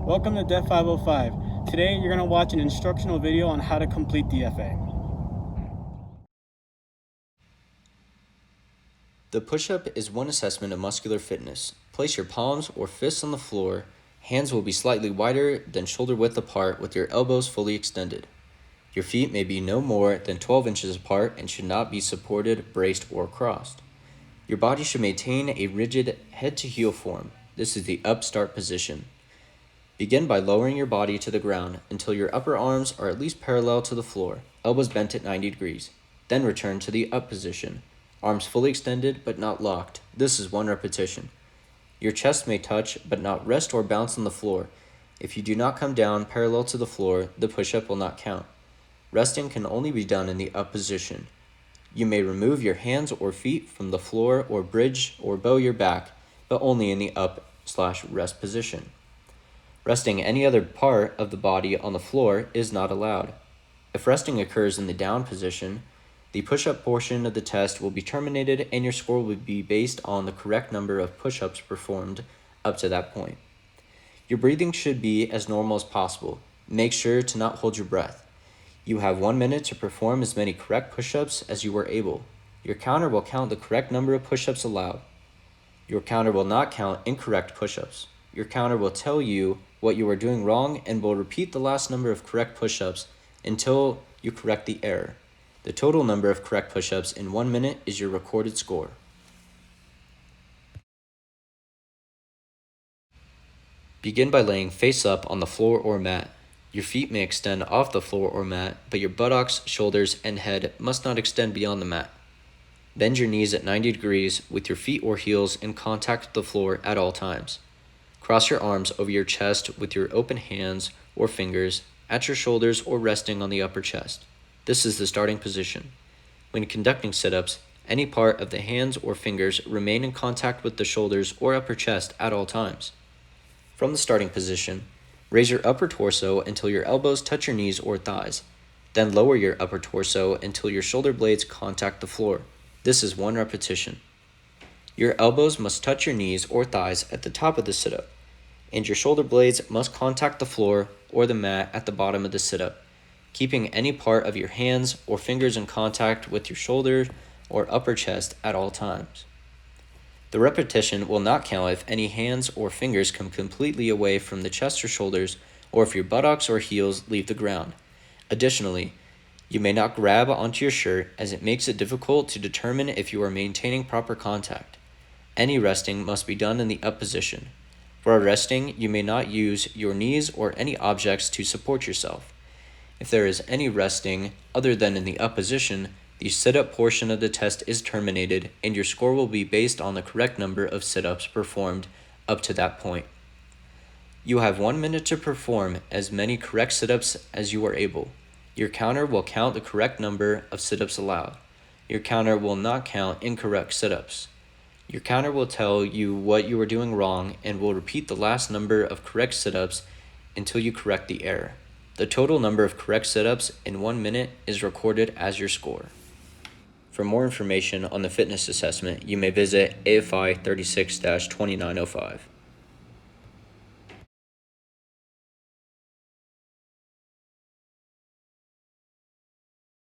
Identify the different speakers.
Speaker 1: Welcome to DEF 505. Today you're going to watch an instructional video on how to complete the FA.
Speaker 2: The push-up is one assessment of muscular fitness. Place your palms or fists on the floor. Hands will be slightly wider than shoulder width apart with your elbows fully extended. Your feet may be no more than 12 inches apart and should not be supported, braced, or crossed. Your body should maintain a rigid head-to-heel form. This is the up-start position. Begin by lowering your body to the ground until your upper arms are at least parallel to the floor, elbows bent at 90 degrees. Then return to the up position. Arms fully extended but not locked. This is 1 repetition. Your chest may touch but not rest or bounce on the floor. If you do not come down parallel to the floor, the push-up will not count. Resting can only be done in the up position. You may remove your hands or feet from the floor or bridge or bow your back, but only in the up/rest position. Resting any other part of the body on the floor is not allowed. If resting occurs in the down position, the push-up portion of the test will be terminated and your score will be based on the correct number of push-ups performed up to that point. Your breathing should be as normal as possible. Make sure to not hold your breath. You have 1 minute to perform as many correct push-ups as you were able. Your counter will count the correct number of push-ups allowed. Your counter will not count incorrect push-ups. Your counter will tell you what you are doing wrong and will repeat the last number of correct push-ups until you correct the error. The total number of correct push-ups in 1 minute is your recorded score. Begin by laying face up on the floor or mat. Your feet may extend off the floor or mat, but your buttocks, shoulders, and head must not extend beyond the mat. Bend your knees at 90 degrees with your feet or heels in contact with the floor at all times. Cross your arms over your chest with your open hands or fingers at your shoulders or resting on the upper chest. This is the starting position. When conducting sit-ups, any part of the hands or fingers remain in contact with the shoulders or upper chest at all times. From the starting position, raise your upper torso until your elbows touch your knees or thighs. Then lower your upper torso until your shoulder blades contact the floor. This is 1 repetition. Your elbows must touch your knees or thighs at the top of the sit-up, and your shoulder blades must contact the floor or the mat at the bottom of the sit-up, keeping any part of your hands or fingers in contact with your shoulder or upper chest at all times. The repetition will not count if any hands or fingers come completely away from the chest or shoulders, or if your buttocks or heels leave the ground. Additionally, you may not grab onto your shirt as it makes it difficult to determine if you are maintaining proper contact. Any resting must be done in the up position. For resting, you may not use your knees or any objects to support yourself. If there is any resting other than in the up position, the sit-up portion of the test is terminated and your score will be based on the correct number of sit-ups performed up to that point. You have 1 minute to perform as many correct sit-ups as you are able. Your counter will count the correct number of sit-ups allowed. Your counter will not count incorrect sit-ups. Your counter will tell you what you are doing wrong and will repeat the last number of correct sit-ups until you correct the error. The total number of correct sit-ups in 1 minute is recorded as your score. For more information on the fitness assessment, you may visit AFI 36-2905.